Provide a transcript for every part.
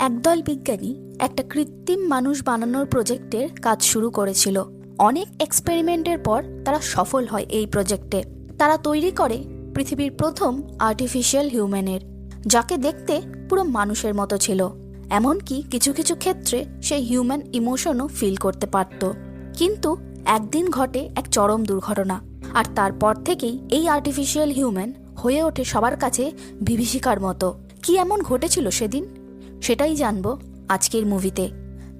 একদল বিজ্ঞানী একটা কৃত্রিম মানুষ বানানোর প্রজেক্টের কাজ শুরু করেছিল। অনেক এক্সপেরিমেন্টের পর তারা সফল হয় এই প্রজেক্টে। তারা তৈরি করে পৃথিবীর প্রথম আর্টিফিশিয়াল হিউম্যানের, যাকে দেখতে পুরো মানুষের মতো ছিল। এমনকি কিছু কিছু ক্ষেত্রে সেই হিউম্যান ইমোশনও ফিল করতে পারত। কিন্তু একদিন ঘটে এক চরম দুর্ঘটনা, আর তারপর থেকেই এই আর্টিফিশিয়াল হিউম্যান হয়ে ওঠে সবার কাছে বিভীষিকার মতো। কি এমন ঘটেছিল সেদিন, সেটাই জানবো আজকের মুভিতে।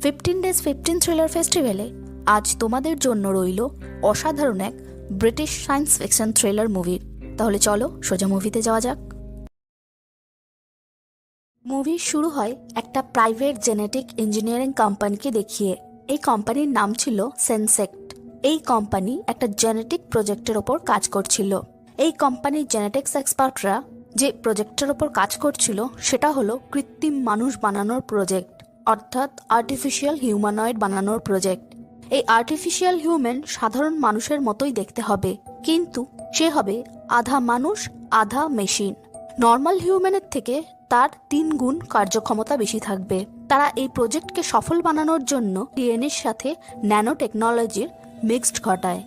15 ডেজ 15 থ্রিলার ফেস্টিভ্যালে আজ তোমাদের জন্য রইল অসাধারণ এক ব্রিটিশ সায়েন্স ফিকশন থ্রিলার মুভির। তাহলে চলো সোজা মুভিতে যাওয়া যাক। মুভি শুরু হয় একটা প্রাইভেট জেনেটিক ইঞ্জিনিয়ারিং কোম্পানিকে দেখিয়ে। এই কোম্পানির নাম ছিল সেনসেক্ট। এই কোম্পানি একটা জেনেটিক প্রজেক্টের ওপর কাজ করছিল। এই কোম্পানির জেনেটিক্স এক্সপার্টরা যে প্রজেক্টের ওপর কাজ করছিল সেটা হলো কৃত্রিম মানুষ বানানোর প্রজেক্ট, অর্থাৎ আর্টিফিশিয়াল হিউম্যানয়েড বানানোর প্রজেক্ট। এই আর্টিফিশিয়াল হিউম্যান সাধারণ মানুষের মতোই দেখতে হবে, কিন্তু সে হবে আধা মানুষ আধা মেশিন। নর্মাল হিউম্যানের থেকে তার 3 গুণ কার্যক্ষমতা বেশি থাকবে। তারা এই প্রজেক্টকে সফল বানানোর জন্য ডিএনএর সাথে ন্যানো টেকনোলজির মিক্সড ঘটায়।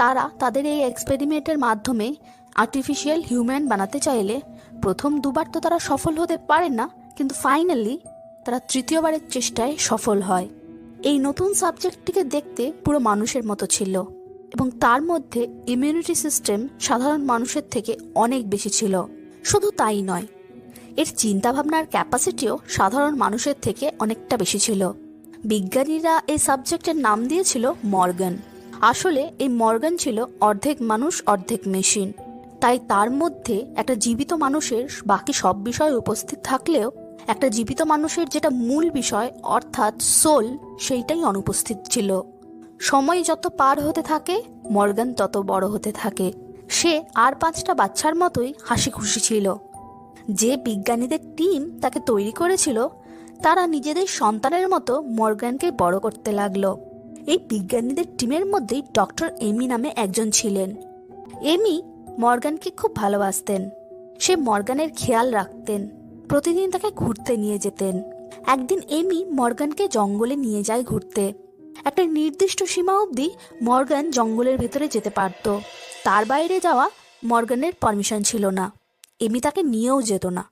তারা তাদের এই এক্সপেরিমেন্টের মাধ্যমে আর্টিফিশিয়াল হিউম্যান বানাতে চাইলে প্রথম 2বার তো তারা সফল হতে পারে না, কিন্তু ফাইনালি তারা 3য়বারের চেষ্টায় সফল হয়। এই নতুন সাবজেক্টটিকে দেখতে পুরো মানুষের মতো ছিল, এবং তার মধ্যে ইমিউনিটি সিস্টেম সাধারণ মানুষের থেকে অনেক বেশি ছিল। শুধু তাই নয়, এর চিন্তাভাবনার ক্যাপাসিটিও সাধারণ মানুষের থেকে অনেকটা বেশি ছিল। বিজ্ঞানীরা এই সাবজেক্টের নাম দিয়েছিল মর্গান। আসলে এই মর্গান ছিল অর্ধেক মানুষ অর্ধেক মেশিন। তাই তার মধ্যে একটা জীবিত মানুষের বাকি সব বিষয় উপস্থিত থাকলেও একটা জীবিত মানুষের যেটা মূল বিষয় অর্থাৎ সোল, সেইটাই অনুপস্থিত ছিল। সময় যত পার হতে থাকে মর্গান তত বড় হতে থাকে। সে আর 5টা বাচ্চার মতোই হাসি খুশি ছিল। যে বিজ্ঞানীদের টিম তাকে তৈরি করেছিল তারা নিজেদের সন্তানের মতো মর্গানকে বড় করতে লাগলো। এই বিজ্ঞানীদের টিমের মধ্যেই ডক্টর এমি নামে একজন ছিলেন। এমি মর্গানকে খুব ভালোবাসতেন। সে মর্গানের খেয়াল রাখতেন, প্রতিদিন তাকে ঘুরতে নিয়ে যেতেন। একদিন এমি মর্গানকে জঙ্গলে নিয়ে যায় ঘুরতে। একটা নির্দিষ্ট সীমা অবধি মর্গান জঙ্গলের ভেতরে যেতে পারত, তার বাইরে যাওয়া মর্গানের পারমিশন ছিল না। এমি তাকে নিয়েও যেত না।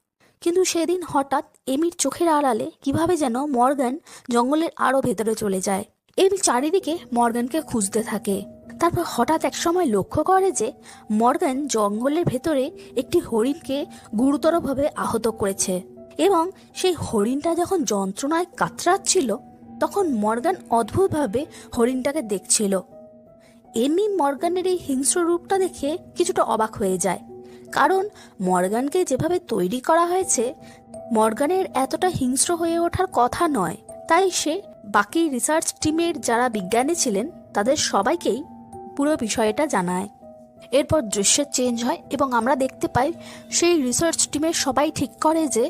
কিন্তু সেদিন হঠাৎ এমির চোখের আড়ালে কিভাবে যেন মর্গান জঙ্গলের আরো ভেতরে চলে যায়। এমি চারিদিকে মর্গানকে খুঁজতে থাকে। তারপর হঠাৎ এক সময় লক্ষ্য করে যে মর্গান জঙ্গলের ভেতরে একটি হরিণকে গুরুতরভাবে আহত করেছে, এবং সেই হরিণটা যখন যন্ত্রণায় কাতরাচ্ছিল তখন মর্গান অদ্ভুতভাবে হরিণটাকে দেখছিল। এমি মর্গানের এই হিংস্র রূপটা দেখে কিছুটা অবাক হয়ে যায়, কারণ মর্গানকে যেভাবে তৈরি করা হয়েছে মর্গানের এতটা হিংস্র হয়ে ওঠার কথা নয়। তাই সে বাকি রিসার্চ টিমের যারা বিজ্ঞানী ছিলেন তাদের সবাইকেই পুরো বিষয়টা জানায়। এরপর দৃশ্যের চেঞ্জ হয় এবং আমরা দেখতে পাই সেই রিসার্চ টিমের সবাই ঠিক করে যে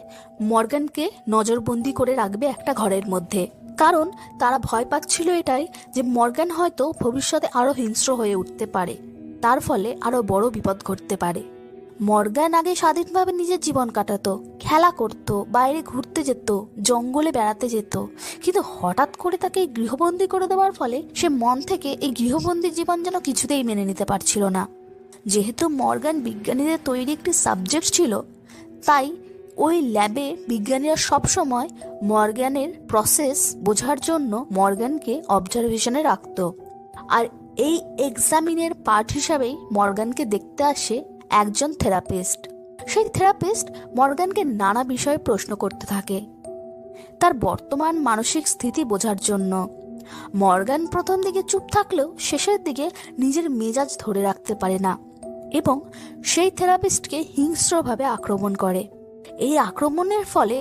মর্গানকে নজরবন্দি করে রাখবে একটা ঘরের মধ্যে, কারণ তারা ভয় পাচ্ছিল এটাই যে মর্গান হয়তো ভবিষ্যতে আরো হিংস্র হয়ে উঠতে পারে, তার ফলে আরো বড় বিপদ ঘটতে পারে। মর্গান আগে স্বাধীনভাবে নিজের জীবন কাটাতো, খেলা করত, বাইরে ঘুরতে যেত, জঙ্গলে বেড়াতে যেত, কিন্তু হঠাৎ করে তাকে গৃহবন্দী করে দেওয়ার ফলে সে মন থেকে এই গৃহবন্দী জীবন যেন কিছুতেই মেনে নিতে পারছিল না। যেহেতু মর্গান বিজ্ঞানীদের তৈরি একটি সাবজেক্ট ছিল, তাই ওই ল্যাবে বিজ্ঞানীরা সবসময় মর্গানের প্রসেস বোঝার জন্য মর্গানকে অবজারভেশনে রাখত। আর এই এক্সামিনের পার্ট হিসাবেই মর্গানকে দেখতে আসে একজন থেরাপিস্ট। সেই থেরাপিস্ট মর্গানকে নানা বিষয়ে প্রশ্ন করতে থাকে তার বর্তমান মানসিক স্থিতি বোঝার জন্য। মর্গান প্রথম দিকে চুপ থাকলেও শেষের দিকে নিজের মেজাজ ধরে রাখতে পারে না এবং সেই থেরাপিস্টকে হিংস্রভাবে আক্রমণ করে। এই আক্রমণের ফলে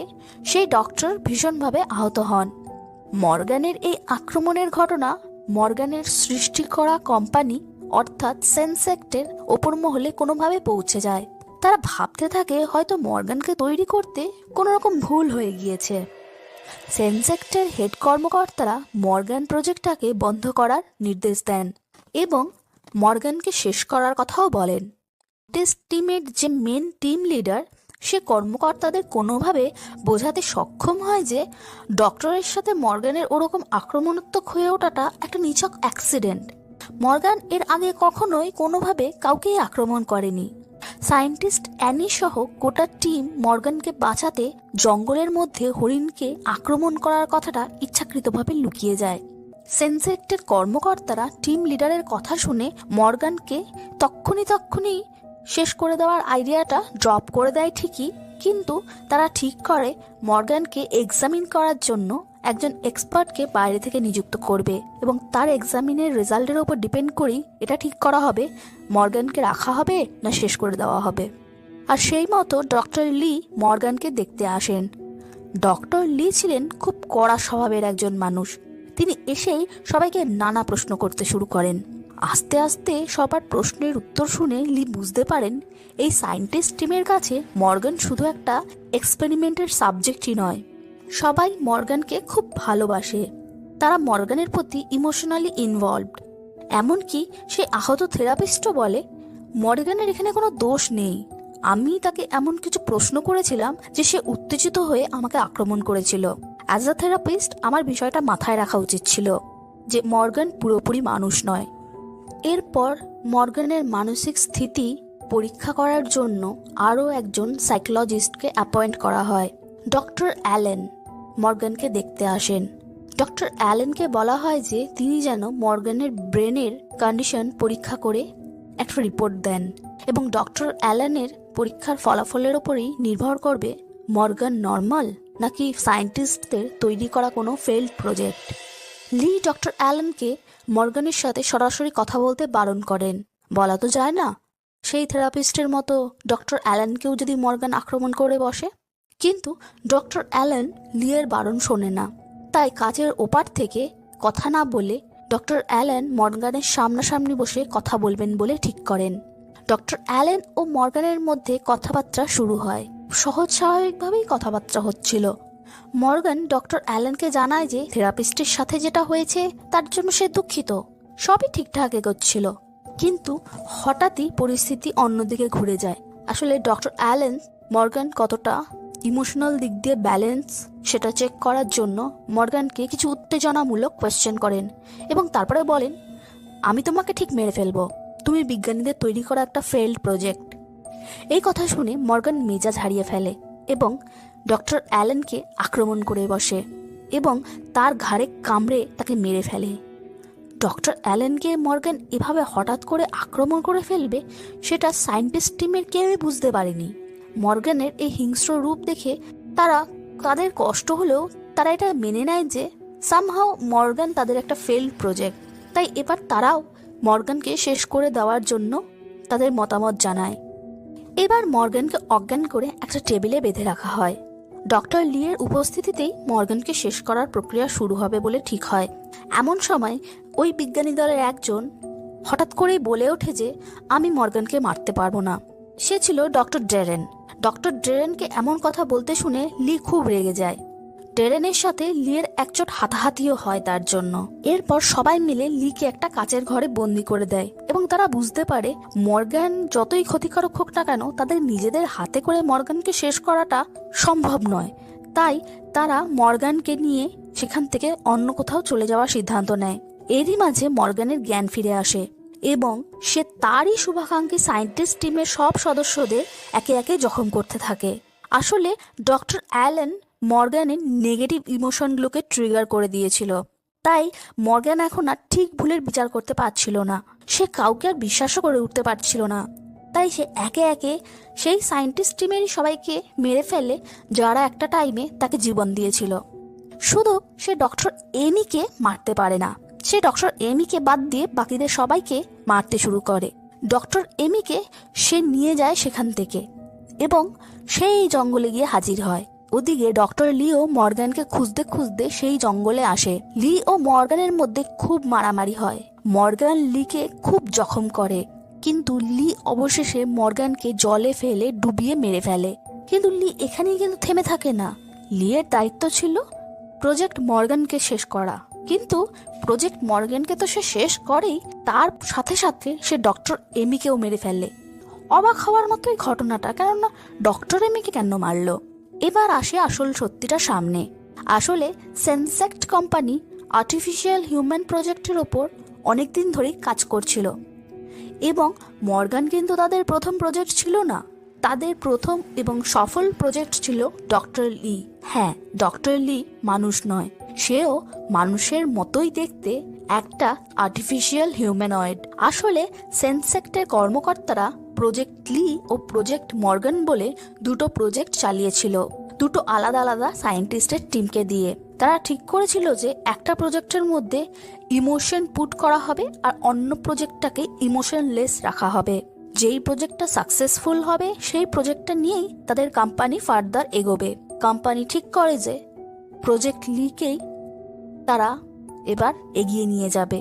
সেই ডক্টর ভীষণভাবে আহত হন। মর্গানের এই আক্রমণের ঘটনা মর্গানের সৃষ্টি করা কোম্পানি অর্থাৎ সেনসেক্টের ওপর মহলে কোনোভাবে পৌঁছে যায়। তারা ভাবতে থাকে হয়তো মর্গানকে তৈরি করতে কোনো রকম ভুল হয়ে গিয়েছে। সেনসেক্টের হেড কর্মকর্তারা মর্গান প্রজেক্টটাকে বন্ধ করার নির্দেশ দেন এবং মর্গানকে শেষ করার কথাও বলেন। টেস্ট টিমের যে মেন টিম লিডার সে কর্মকর্তাদের কোনোভাবে বোঝাতে সক্ষম হয় যে ডক্টরের সাথে মর্গানের ওরকম আক্রমণাত্মক হয়ে ওঠাটা একটা নিছক অ্যাক্সিডেন্ট। মর্গান এর আগে কখনোই কোনোভাবে কাউকেই আক্রমণ করেনি। সায়েন্টিস্ট অ্যানি সহ গোটা টিম মর্গানকে বাঁচাতে জঙ্গলের মধ্যে হরিণকে আক্রমণ করার কথাটা ইচ্ছাকৃতভাবে লুকিয়ে যায়। সেন্সেক্টের কর্মকর্তারা টিম লিডারের কথা শুনে মর্গানকে তক্ষুনি শেষ করে দেওয়ার আইডিয়াটা ড্রপ করে দেয় ঠিকই, কিন্তু তারা ঠিক করে মর্গানকে এক্সামিন করার জন্য একজন এক্সপার্টকে বাইরে থেকে নিযুক্ত করবে এবং তার এক্সামিনের রেজাল্টের উপর ডিপেন্ড করেই এটা ঠিক করা হবে মর্গানকে রাখা হবে না শেষ করে দেওয়া হবে। আর সেই মতো ডক্টর লি মর্গানকে দেখতে আসেন। ডক্টর লি ছিলেন খুব কড়া স্বভাবের একজন মানুষ। তিনি এসেই সবাইকে নানা প্রশ্ন করতে শুরু করেন। আস্তে আস্তে সবার প্রশ্নের উত্তর শুনে লি বুঝতে পারেন এই সায়েন্টিস্ট টিমের কাছে মর্গান শুধু একটা এক্সপেরিমেন্টের সাবজেক্টই নয়, সবাই মর্গানকে খুব ভালোবাসে। তারা মর্গানের প্রতি ইমোশনালি ইনভলভড। এমনকি সে আহত থেরাপিস্টও বলে মর্গানের এখানে কোনো দোষ নেই, আমি তাকে এমন কিছু প্রশ্ন করেছিলাম যে সে উত্তেজিত হয়ে আমাকে আক্রমণ করেছিল। অ্যাজ আ থেরাপিস্ট আমার বিষয়টা মাথায় রাখা উচিত ছিল যে মর্গান পুরোপুরি মানুষ নয়। এরপর মর্গানের মানসিক স্থিতি পরীক্ষা করার জন্য আরও একজন সাইকোলজিস্টকে অ্যাপয়েন্ট করা হয়। ডক্টর অ্যালেন মর্গানকে দেখতে আসেন। ডক্টর অ্যালেনকে বলা হয় যে তিনি যেন মর্গানের ব্রেনের কন্ডিশন পরীক্ষা করে একটা রিপোর্ট দেন এবং ডক্টর অ্যালেনের পরীক্ষার ফলাফলের ওপরেই নির্ভর করবে মর্গান নর্মাল নাকি সায়েন্টিস্টদের তৈরি করা কোনো ফেল্ড প্রজেক্ট। লি ডক্টর অ্যালেনকে মর্গানের সাথে সরাসরি কথা বলতে বারণ করেন। বলা তো যায় না সেই থেরাপিস্টের মতো ডক্টর অ্যালেনকেও যদি মর্গান আক্রমণ করে বসে, কিন্তু ডক্টর অ্যালেন লিয়ের বারণ শোনে না। তাই কাজের ওপার থেকে কথা না বলে ডক্টর অ্যালেন মর্গানের সামনাসামনি বসে কথা বলবেন বলে ঠিক করেন। ডক্টর অ্যালেন ও মর্গানের মধ্যে কথাবার্তা শুরু হয়। সহজ স্বাভাবিকভাবেই কথাবার্তা হচ্ছিল। মর্গান ডক্টর অ্যালেনকে জানায় যে থেরাপিস্টের সাথে যেটা হয়েছে তার জন্য সে দুঃখিত, সবই ঠিকঠাক এগোচ্ছিল। কিন্তু হঠাৎই পরিস্থিতি অন্যদিকে ঘুরে যায়। আসলে ডক্টর অ্যালেন মর্গান কতটা ইমোশনাল দিক দিয়ে ব্যালেন্স সেটা চেক করার জন্য মর্গানকে কিছু উত্তেজনামূলক কোয়েশ্চেন করেন এবং তারপরে বলেন, আমি তোমাকে ঠিক মেরে ফেলবো, তুমি বিজ্ঞানীদের তৈরি করা একটা ফেল্ড প্রজেক্ট। এই কথা শুনে মর্গান মেজাজ হারিয়ে ফেলে এবং ডক্টর অ্যালেনকে আক্রমণ করে বসে এবং তার ঘাড়ে কামড়ে তাকে মেরে ফেলে। ডক্টর অ্যালেনকে মর্গান এভাবে হঠাৎ করে আক্রমণ করে ফেলবে সেটা সায়েন্টিস্ট টিমের কেউই বুঝতে পারেনি। মর্গানের এই হিংস্র রূপ দেখে তাদের কষ্ট হলেও তারা এটা মেনে নেয় যে সামহাও মর্গান তাদের একটা ফেল্ড প্রজেক্ট। তাই এবার তারাও মর্গানকে শেষ করে দেওয়ার জন্য তাদের মতামত জানায়। এবার মর্গানকে অজ্ঞান করে একটা টেবিলে বেঁধে রাখা হয়। ডক্টর লিয়ের উপস্থিতিতেই মর্গানকে শেষ করার প্রক্রিয়া শুরু হবে বলে ঠিক হয়। এমন সময় ওই বিজ্ঞানী দলের একজন হঠাৎ করেই বলে ওঠে যে আমি মর্গানকে মারতে পারবো না। সে ছিল ডক্টর ডেরেন। ডক্টর ডেরেনকে এমন কথা বলতে শুনে লি খুব রেগে যায়। ডেরেনের সাথে লিয়ের একচোট হাতাহাতিও হয় তার জন্য। এরপর সবাই মিলে লিকে একটা কাচের ঘরে বন্দি করে দেয় এবং তারা বুঝতে পারে মর্গান যতই ক্ষতিকারক হোক না কেন তাদের নিজেদের হাতে করে মর্গানকে শেষ করাটা সম্ভব নয়। তাই তারা মর্গানকে নিয়ে সেখান থেকে অন্য কোথাও চলে যাওয়ার সিদ্ধান্ত নেয়। এরই মাঝে মর্গানের জ্ঞান ফিরে আসে এবং সে তারই শুভাকাঙ্ক্ষী সায়েন্টিস্ট টিমের সব সদস্যদের একে একে জখম করতে থাকে। আসলে ডক্টর অ্যালেন মর্গানের নেগেটিভ ইমোশনগুলোকে ট্রিগার করে দিয়েছিল। তাই মর্গান এখন আর ঠিক ভুলের বিচার করতে পারছিল না। সে কাউকে আর বিশ্বাসও করে উঠতে পারছিল না। তাই সে একে একে সেই সায়েন্টিস্ট টিমেরই সবাইকে মেরে ফেলে যারা একটা টাইমে তাকে জীবন দিয়েছিল। শুধু সে ডক্টর এমিকে মারতে পারে না। সে ডক্টর এমিকে বাদ দিয়ে বাকিদের সবাইকে মারতে শুরু করে। ডক্টর এমিকে সে নিয়ে যায় সেখান থেকে এবং সেই জঙ্গলে গিয়ে হাজির হয়। ওদিকে ডক্টর লিও মর্গানকে খুঁজতে খুঁজতে সেই জঙ্গলে আসে। লি ও মর্গানের মধ্যে খুব মারামারি হয়। মর্গান লিকে খুব জখম করে, কিন্তু লি অবশেষে মর্গানকে জলে ফেলে ডুবিয়ে মেরে ফেলে। কিন্তু লি এখানেই কিন্তু থেমে থাকে না। লিয়ের দায়িত্ব ছিল প্রজেক্ট মর্গানকে শেষ করা, কিন্তু প্রজেক্ট মর্গানকে তো সে শেষ করেই, তার সাথে সাথে সে ডক্টর এমিকেও মেরে ফেলে। অবাক হওয়ার মতোই ঘটনাটা, কেননা ডক্টর এমিকে কেন মারলো। এবার আসে আসল সত্যিটা সামনে। আসলে সেনসেক্ট কোম্পানি আর্টিফিশিয়াল হিউম্যান প্রজেক্টের ওপর অনেকদিন ধরেই কাজ করছিল, এবং মর্গান কিন্তু তাদের প্রথম প্রজেক্ট ছিল না। তাদের প্রথম এবং সফল প্রজেক্ট ছিল ডক্টর লি। হ্যাঁ, ডক্টর লি মানুষ নয়, সেও মানুষের মতোই দেখতে একটা আর্টিফিশিয়াল হিউম্যানয়েড। আসলে সেনসেক্টের কর্মকর্তারা প্রজেক্ট লি ও প্রজেক্ট মর্গান বলে দুটো প্রজেক্ট চালিয়েছিল, দুটো আলাদা আলাদা সায়েন্টিস্টের টিমকে দিয়ে। তারা ঠিক করেছিল যে একটা প্রজেক্টের মধ্যে ইমোশন পুট করা হবে আর অন্য প্রজেক্টটাকে ইমোশনলেস রাখা হবে। যেই প্রজেক্টটা সাকসেসফুল হবে সেই প্রজেক্টটা নিয়েই তাদের কোম্পানি ফার্দার এগোবে। কোম্পানি ঠিক করে যে প্রজেক্ট লিকেই তারা এবার এগিয়ে নিয়ে যাবে।